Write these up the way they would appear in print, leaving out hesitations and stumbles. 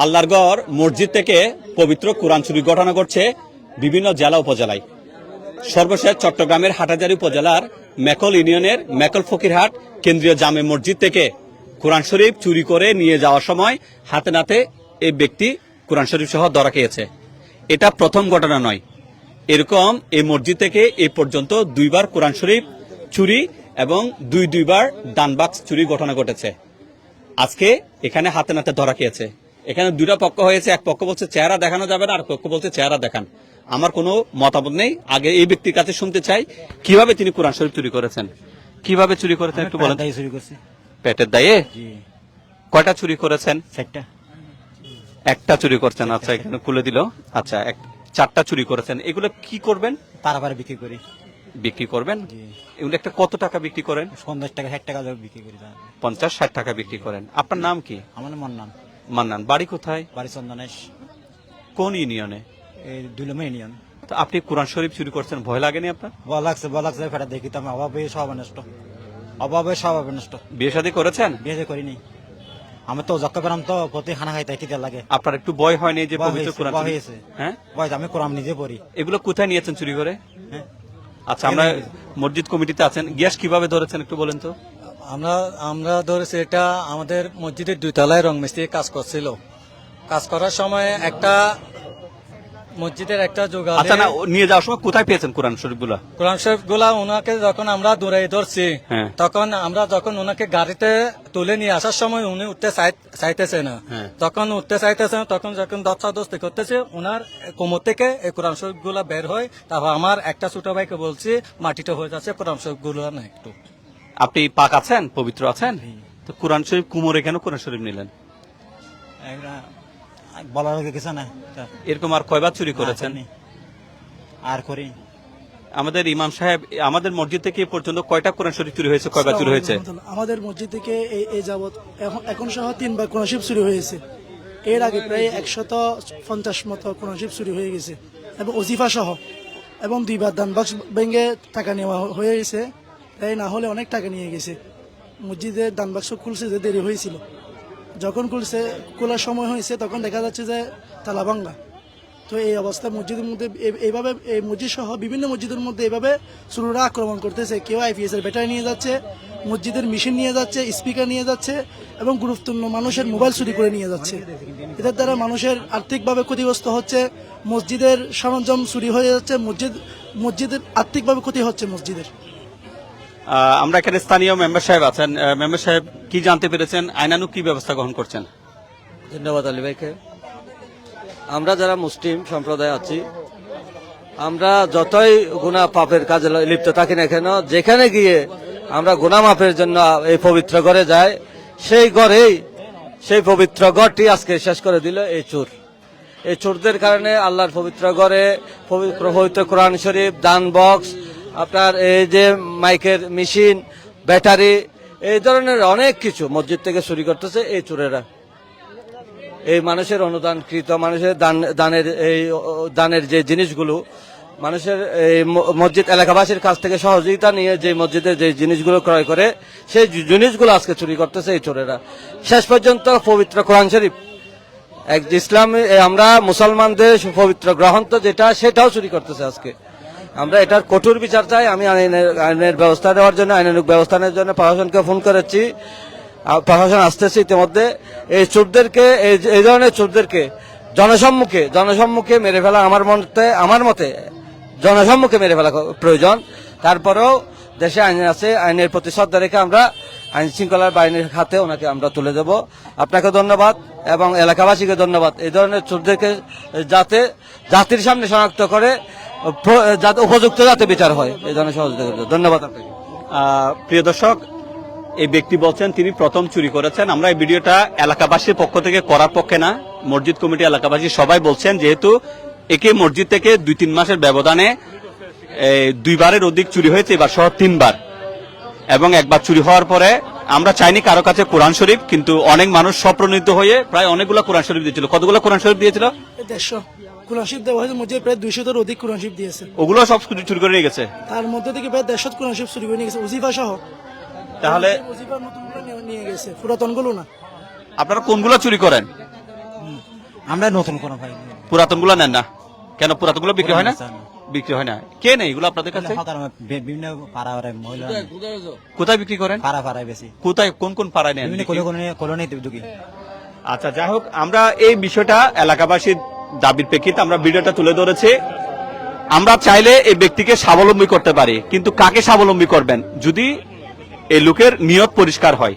আল্লাহর ঘর মসজিদ থেকে পবিত্র কোরআন চুরির ঘটনা ঘটছে বিভিন্ন জেলা উপজেলায়। সর্বশেষ চট্টগ্রামের হাটহাজারী উপজেলার মেকল ইউনিয়নের মেকল ফকিরহাট কেন্দ্রীয় জামে মসজিদ থেকে কোরআন শরীফ চুরি করে নিয়ে যাওয়ার সময় হাতে নাতে এই ব্যক্তি কোরআন শরীফ সহ ধরা খেয়েছে। এটা প্রথম ঘটনা নয়, এরকম এই মসজিদ থেকে এই পর্যন্ত 2বার কোরআন শরীফ চুরি এবং দুইবার দানবাক্স চুরি ঘটনা ঘটেছে। আজকে এখানে হাতে নাতে ধরা খেয়েছে। এখানে দুইটা পক্ষ হয়েছে, এক পক্ষ বলছে চেহারা দেখানো যাবে না, আর পক্ষ বলছে চেহারা দেখান। আমার কোনো মতামত নেই। আগে এই ব্যক্তির কাছে শুনতে চাই কিভাবে তিনি কোরআন শরীফ চুরি করেছেন, কিভাবে চুরি করেছেন একটু বলেন। পেটের দায়ে কয়টা চুরি করেছেন? একটা চুরি করছেন। আচ্ছা, এখানে খুলে দিল। আচ্ছা, 4টা চুরি করেছেন। এগুলো কি করবেন? পারাপারে বিক্রি করি। বিক্রি করবেন? এগুলো একটা কত টাকা বিক্রি করেন? 50 টাকা 60 টাকা বিক্রি করি। 50-60 টাকা বিক্রি করেন। আপনার নাম কি? আমার নাম মান্নান। মান্নান, বাড়ি কোথায়? বাড়ি চন্দনেশ। কোন ইউনিয়নে? এই দুলমা ইউনিয়ন। তো আপনি কোরআন শরীফ চুরি করছেন, ভয় লাগেনি আপনার? ভয় লাগছে ফেটা দেখি তো আমি অভাবে স্বভাবে নষ্ট। বিয়ে শাদী করেছেন? বিয়ে করিনি। আমি তো জক্কা পেলাম তো প্রতি খানা খাইতে টিকা লাগে। আপনার একটু ভয় হয়নি যে পবিত্র কোরআন হয়েছে? হ্যাঁ, ভয়, আমি কোরআন নিজে পড়ি। এগুলো কোথায় নিয়েছেন চুরি করে? হ্যাঁ, আচ্ছা, আমরা মসজিদ কমিটিতে আছেন, গ্যাস কিভাবে ধরেছেন একটু বলেন তো। আমরা ধরেছি, এটা আমাদের মসজিদের 2 তলায় রং মিস্ত্রি কাজ করছিল। কাজ করার সময় একটা মসজিদের একটা যোগাড়। আচ্ছা, না, নিয়ে যাওয়ার সময় কোথায় পেয়েছেন কোরআন শরীফ গুলা ওনাকে যখন আমরা দূরে ধরছি, হ্যাঁ, তখন আমরা যখন ওনাকে গাড়িতে তুলে নিয়ে আসার সময় উনি উঠতে চাইতেছে না। হ্যাঁ, তখন যখন দস্তাদস্তি করতেছে, ওনার কোমর থেকে এই কোরআন শরীফ গুলা বের হয়। তারপর আমার একটা ছোট ভাইকে বলছি মাটিটা হয়ে যাচ্ছে, কোরআন শরীফ গুলা না একটু। আপনি পাক আছেন, পবিত্র আছেন, তো কোরআন শরীফ কুমোরে কেন কোরআন শরীফ নিলেন? বলার কিছু না। এরকম আর কয়বার চুরি করেছেন? আর করি। আমাদের ইমাম সাহেব, আমাদের মসজিদ থেকে এ পর্যন্ত কয়টা কোরআন শরীফ চুরি হয়েছে, কয়বার চুরি হয়েছে? আমাদের মসজিদ থেকে এই যাবৎ এখন সহ 3বার কোরআন শরীফ চুরি হয়েছে। এর আগে প্রায় 150 মতো কোরআন শরীফ চুরি হয়ে গেছে এবং ওজিফা সহ, এবং 2বার দানবাক্স ভেঙে টাকা নেওয়া হয়ে গেছে। তাই না হলে অনেক টাকা নিয়ে গেছে। মসজিদের দানবাক্স খুলছে যে দেরি হয়েছিল, যখন খোলার সময় হয়েছে তখন দেখা যাচ্ছে যে তালা ভাঙা। তো এই অবস্থায় মসজিদের মধ্যে এইভাবে এই মসজিদ সহ বিভিন্ন মসজিদের মধ্যে এইভাবে চোররা আক্রমণ করতেছে। কেউ আইপিএস এর ব্যাটারি নিয়ে যাচ্ছে, মসজিদের মেশিন নিয়ে যাচ্ছে, স্পিকার নিয়ে যাচ্ছে এবং গুরুত্বপূর্ণ মানুষের মোবাইল চুরি করে নিয়ে যাচ্ছে। এদের দ্বারা মানুষের আর্থিকভাবে ক্ষতিগ্রস্ত হচ্ছে, মসজিদের সরঞ্জাম চুরি হয়ে যাচ্ছে, মসজিদের আর্থিকভাবে ক্ষতি হচ্ছে মসজিদের। আমরা এখানে স্থানীয় মেম্বার সাহেব আছেন। মেম্বার সাহেব, কি জানতে পেরেছেন? আইনানুগ কি ব্যবস্থা গ্রহণ করছেন? ধন্যবাদ আলী ভাইকে। আমরা যারা মুসলিম সম্প্রদায় আছি, আমরা যতই গুনাহ পাপের কাজে লিপ্ত থাকি না কেন, যেখানে গিয়ে আমরা গুনাহ মাপের জন্য এই পবিত্র ঘরে যাই, সেই পবিত্র ঘরটি আজকে শেষ করে দিল এই চোর। এই চোরদের কারণে আল্লাহর পবিত্র ঘরে পবিত্র কোরআন শরীফ, দান বক্স, আপনার এই যে মাইকের মেশিন, ব্যাটারি, এই ধরনের অনেক কিছু মসজিদ থেকে চুরি করতেছে এই চোরেরা। এই মানুষের অনুদানকৃত, মানুষের দানের যে জিনিসগুলো, মানুষের এই মসজিদ এলাকাবাসীর কাছ থেকে সহযোগিতা নিয়ে যে মসজিদের যে জিনিসগুলো ক্রয় করে, সেই জিনিসগুলো আজকে চুরি করতেছে এই চোরেরা। শেষ পর্যন্ত পবিত্র কোরআন শরীফ, ইসলামে আমরা মুসলমানদের পবিত্র গ্রন্থ যেটা, সেটাও চুরি করতেছে আজকে। আমরা এটার কঠোর বিচার চাই। আমি আইনের ব্যবস্থা নেওয়ার জন্য, আইনানুগ ব্যবস্থা নেওয়ার জন্য প্রশাসনকে ফোন করেছি। প্রশাসন আসতেছে ইতিমধ্যে। এই চোরদেরকে, এই ধরনের চোরদেরকে জনসম্মুখে মেরে ফেলা আমার মতে জনসম্মুখে মেরে ফেলা প্রয়োজন। তারপরেও দেশে আইন আছে, আইনের প্রতি শ্রদ্ধা রেখে আমরা আইন শৃঙ্খলার বাহিনীর হাতে ওনাকে আমরা তুলে দেব। আপনাকে ধন্যবাদ এবং এলাকাবাসীকে ধন্যবাদ। এই ধরনের চোরদেরকে যাতে জাতির সামনে শনাক্ত করে উপযুক্ত যাতে বিচার হয়, এই ধরনের সহযোগিতা করতে ধন্যবাদ আপনাকে। প্রিয় দর্শক, এই ব্যক্তি বলছেন তিনি প্রথম চুরি করেছেন। আমরা এই ভিডিওটা এলাকাবাসীর পক্ষ থেকে করার পক্ষে না, মসজিদ কমিটি এলাকাবাসী সবাই বলছেন, যেহেতু একে মসজিদ থেকে 2-3 মাসের ব্যবধানে 2বারের অধিক চুরি হয়েছে, এবার সহ 3বার, এবং একবার চুরি হওয়ার পরে আমরা চাইনি কারো কাছে কোরআন শরীফ, কিন্তু অনেক মানুষ স্বপ্রণীত হয়ে প্রায় অনেকগুলো কোরআন শরীফ দিয়েছিল। কতগুলো কোরআন শরীফ দিয়েছিল? 150 কোরআন শরীফ দেওয়া হয়েছে। মসজিদে প্রায় 200-এর অধিক কোরআন শরীফ দিয়েছে। ওগুলো সব চুরি করে নিয়ে গেছে। তার মধ্যে থেকে প্রায় 150 কোরআন শরীফ চুরি করে নিয়ে গেছে, ওজিফা সহ। তাহলে ওজিফার নতুনগুলো নিয়ে গেছে, পুরাতনগুলো না। আপনারা কোনগুলো চুরি করেন? আমরা নতুন কোনো পাই পুরাতন গুলো নেন না কেন? পুরাতন গুলো বিক্রি হয় না? বিক্রি হয় না। কে নেই এগুলো আপনাদের কাছে? বিভিন্ন পাড়া পাড়ায় মহিলা কোথায় বিক্রি করেন? পাড়া পাড়ায় বেশি কোথায়, কোন কোন পাড়ায় নেন? বিভিন্ন কলোনিতে ঢুকি। আচ্ছা, যাই হোক, আমরা এই বিষয়টা এলাকাবাসীর দাবির প্রেক্ষিতে আমরা ভিডিওটা তুলে ধরেছি। আমরা চাইলে এই ব্যক্তিকে স্বাবলম্বী করতে পারি, কিন্তু কাকে স্বাবলম্বী করবেন? যদি এই লোকের নিয়ত পরিষ্কার হয়।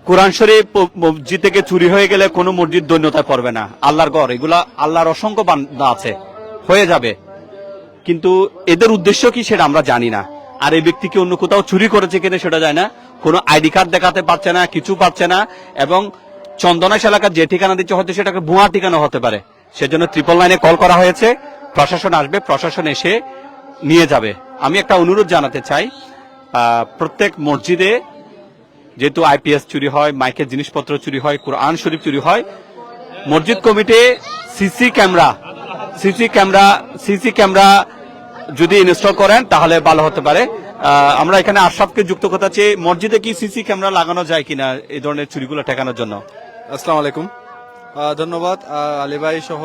কোরআন শরীফ মসজিদ থেকে চুরি হয়ে গেলে কোনো মসজিদ দৈন্যতায় পড়বে না। আল্লাহর ঘর, এগুলা আল্লাহর অসংখ্য বান্দা আছে, হয়ে যাবে। কিন্তু এদের উদ্দেশ্য কি সেটা আমরা জানি না। আর এই ব্যক্তিকে অন্য কোথাও চুরি করেছে কিনা সেটা যায় না, কোনো আইডি কার্ড দেখাতে পারছে না, কিছু পাচ্ছে না। এবং চন্দনাইশ এলাকার যে ঠিকানা দিচ্ছে হয়তো সেটাকে ভুয়া ঠিকানা হতে পারে। সেজন্য 999 কল করা হয়েছে, প্রশাসন আসবে, প্রশাসন এসে নিয়ে যাবে। আমি একটা অনুরোধ জানাতে চাই, প্রত্যেক মসজিদে যেহেতু আইপিএস চুরি হয়, মাইকের জিনিসপত্র চুরি হয়, কোরআন শরীফ চুরি হয়, মসজিদ কমিটি সিসি ক্যামেরা যদি ইনস্টল করেন তাহলে ভালো হতে পারে। আমরা এখানে আশরাফকে যুক্ত করতে চাই, মসজিদে কি সিসি ক্যামেরা লাগানো যায় কিনা এই ধরনের চুরিগুলো ঠেকানোর জন্য? আসসালামু আলাইকুম, ধন্যবাদ আলী ভাই সহ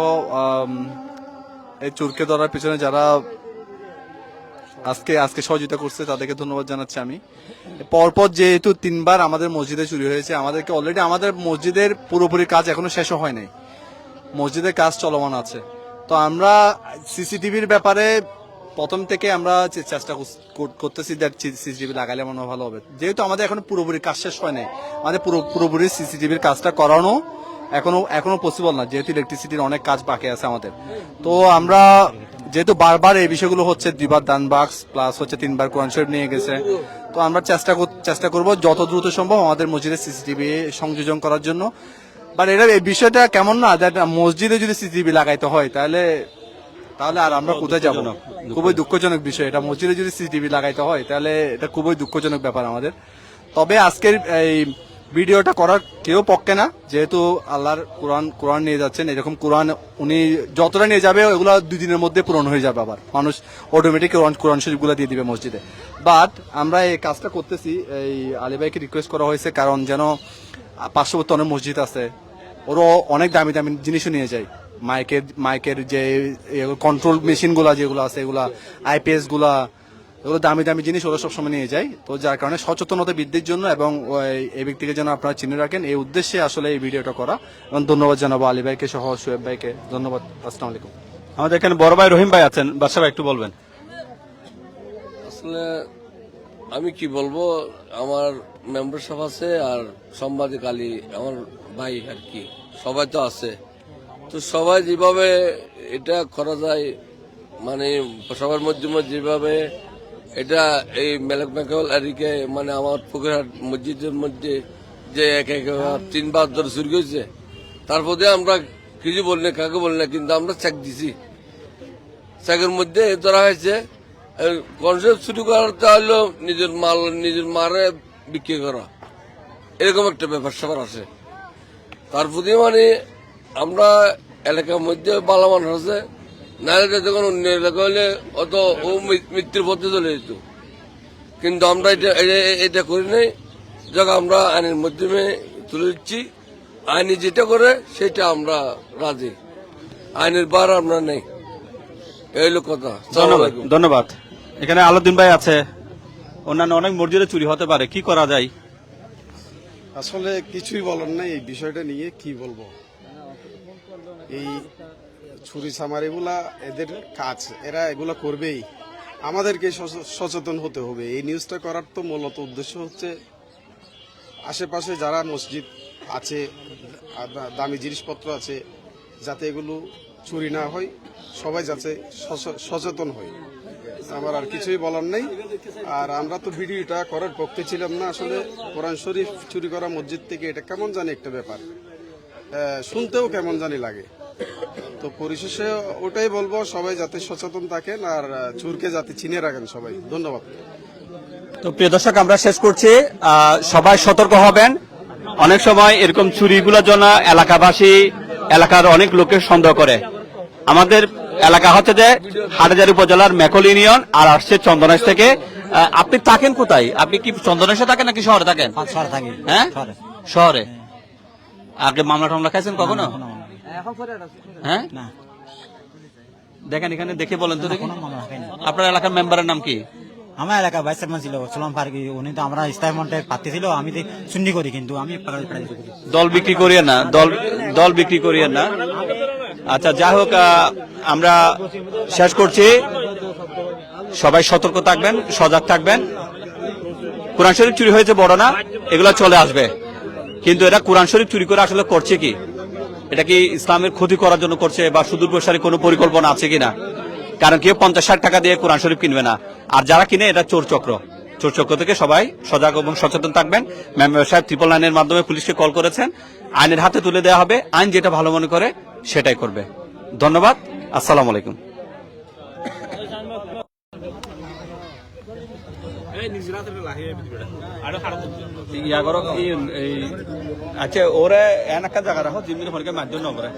এই চোরকে ধরার পিছনে যারা আজকে সহযোগিতা করছে তাদেরকে ধন্যবাদ জানাচ্ছি। আমি পরপর যেহেতু 3 বার আমাদের মসজিদে চুরি হয়েছে, আমাদেরকে অলরেডি আমাদের মসজিদের পুরোপুরি কাজ এখনো শেষ হয় নাই, মসজিদের কাজ চলমান আছে। তো আমরা সিসিটিভির ব্যাপারে প্রথম থেকে আমরা চেষ্টা করতেছি যে সিসিটিভি লাগালে মনে হয় ভালো হবে। যেহেতু আমাদের এখনো পুরোপুরি কাজ শেষ হয় নাই, আমাদের পুরোপুরি সিসিটিভির কাজটা করানো এখনো পসিবল না, যেহেতু ইলেকট্রিসিটির অনেক কাজ বাকি আছে আমাদের। তো আমরা যেহেতু বারবার এই বিষয়গুলো হচ্ছে, 2 বার দান বাক্স প্লাস হচ্ছে 3 বার কোরআন শরীফ নিয়ে গেছে, তো আমরা চেষ্টা করব যত দ্রুত সম্ভব আমাদের মসজিদে সিসিটিভি সংযোজন করার জন্য। বাট এটা এই বিষয়টা কেমন না, মসজিদে যদি সিসিটিভি লাগাইতে হয় তাহলে আর আমরা কোথায় যাব? খুবই দুঃখজনক বিষয় এটা। মসজিদে যদি সিসিটিভি লাগাইতে হয় তাহলে এটা খুবই দুঃখজনক ব্যাপার আমাদের। তবে আজকের এই ভিডিওটা করার কেউ পক্ষে না, যেহেতু আল্লাহর কোরআন নিয়ে যাচ্ছেন, এরকম কোরআন উনি যতটা নিয়ে যাবে ওগুলো 2 দিনের মধ্যে পূরণ হয়ে যাবে, আবার মানুষ অটোমেটিক কোরআন শরীফ গুলা দিয়ে দিবে মসজিদে। বাট আমরা এই কাজটা করতেছি, এই আলী ভাইকে রিকোয়েস্ট করা হয়েছে, কারণ যেন পার্শ্ববর্তী অনেক মসজিদ আছে, ওরও অনেক দামি দামি জিনিসও নিয়ে যায়। মাইকের যে কন্ট্রোল মেশিন গুলা যেগুলো আছে, এগুলা আইপিএস গুলা, এগুলো দামি দামি জিনিস ওরা সবসময় নিয়ে যায়। তো যার কারণে সচেতনতা বৃদ্ধির জন্য এবং এই ব্যক্তিকে যেন আপনারা চিনে রাখেন, এই উদ্দেশ্যে আসলে এই ভিডিওটা করা। এবং ধন্যবাদ জানাবো আলী ভাইকে সহ সোয়েব ভাইকে, ধন্যবাদ। আসসালামু আলাইকুম। আমাদের এখানে বড় ভাই রহিম ভাই আছেন, বাদশা ভাই একটু বলবেন। আসলে আমি কি বলবো, আমার মেম্বারশিপ আছে আর সাংবাদিক আলী আমার ভাই আর কি, সবাই তো আছে। তো সবাই যেভাবে এটা করা যায়, মানে সবার মধ্যে যেভাবে এটা এই মেলক মেকাল আরিকে, মানে আমার ফকিরহাট মসজিদের মধ্যে যে 3 বার ধরে শুরু হয়েছে, তারপরে আমরা কিছু বলি না, কাকে বলি না, কিন্তু আমরা চেক দিছি। চেকের মধ্যে ধরা হয়েছে কনসেপ্ট শুরু করাটা হলো নিজের মারে বিক্রি করা, এরকম একটা ব্যাপার স্যাপার আছে। তার প্রতি মানে আমরা এলাকার মধ্যে ভালো মানুষ আছে, নাহলে যখন অন্য এলাকা হলে অত ও মৃত্যুর পথে চলে যেত। কিন্তু আমরা এটা করি নাই, যখন আমরা আইনের মাধ্যমে তুলে দিচ্ছি, আইনি যেটা করে সেটা আমরা রাজি, আইনের বার আমরা নেই, এই হলো কথা। ধন্যবাদ। এখানে আলাউদ্দিন ভাই আছে, অন্যান্য অনেক মসজিদে চুরি হতে পারে, কি করা যায়? আসলে কিছুই বলার নাই এই বিষয়টা নিয়ে, কি বলবো। এই ছুরি সামারিগুলা এদের কাজ, এরা এগুলা করবেই। আমাদেরকে সচেতন হতে হবে। এই নিউজটা করার তো মূলত উদ্দেশ্য হচ্ছে আশেপাশে যারা মসজিদ আছে, দামি জিনিসপত্র আছে, যাতে এগুলো চুরি না হয়, সবাই যাতে সচেতন হয়। আমার আর কিছুই বলার নেই। আর আমরা তো ভিডিওটা করার পক্ষে ছিলাম না। আসলে কোরআন শরীফ চুরি করা মসজিদ থেকে এটা কেমন জানি একটা ব্যাপার, শুনতেও কেমন জানি লাগে। তো পরিশেষে ওটাই বলবো, সবাই যাতে সচেতন থাকেন আর চোরকে যাতে চিনে রাখেন সবাই। ধন্যবাদ। তো প্রিয় দর্শক, আমরা শেষ করছি। সবাই সতর্ক হবেন। অনেক সময় এরকম চুরিগুলোর জন্য এলাকার অনেক লোকের সন্দেহ করে। আমাদের এলাকা হচ্ছে যে হাটহাজারী উপজেলার মেকল ইউনিয়ন, আর আসছে চন্দনাইশ থেকে। আপনি থাকেন কোথায়? আপনি কি চন্দনাইশে থাকেন নাকি শহরে থাকেন? শহরে থাকি। হ্যাঁ, শহরে। আগে মামলা টামলা খাইছেন কখনো? হ্যাঁ না দেখেন এখানে দেখে বলেন তো দেখি কোনো মনে রাখেনি আপনার এলাকার মেম্বারের নাম কি? আমার এলাকা ভাইস চেয়ারম্যান ছিল সুলম ফারুকি, উনি তো আমরা ইস্তাইমন্টে প্রার্থী ছিল, আমি তো সুন্নি করি কিন্তু আমি প্রার্থী করি। দল বিক্রি করিয়ে না, দল বিক্রি করিয়ে না। আচ্ছা যাই হোক, আমরা শেষ করছি। সবাই সতর্ক থাকবেন, সজাগ থাকবেন। কোরআন শরীফ চুরি হয়েছে বড় না, এগুলো চলে আসবে, কিন্তু এরা কোরআন শরীফ চুরি করে আসলে করছে কি? এটা কি ইসলামের ক্ষতি করার জন্য করছে বা সুদূর প্রসারী কোনো পরিকল্পনা আছে কিনা? কারণ কেউ 50-60 টাকা দিয়ে কোরআন শরীফ কিনবে না, আর যারা কিনে এটা চোর চক্র থেকে সবাই সজাগ এবং সচেতন থাকবেন। মেম্বার সাহেব 999 এর মাধ্যমে পুলিশকে কল করেছেন, আইনের হাতে তুলে দেওয়া হবে, আইন যেটা ভালো মনে করে সেটাই করবে। ধন্যবাদ, আসসালামু আলাইকুম। আচ্ছা ওরা এন একটা জায়গা রাখো, জিম্মির ফোনকে মাধ্যম নম্বরে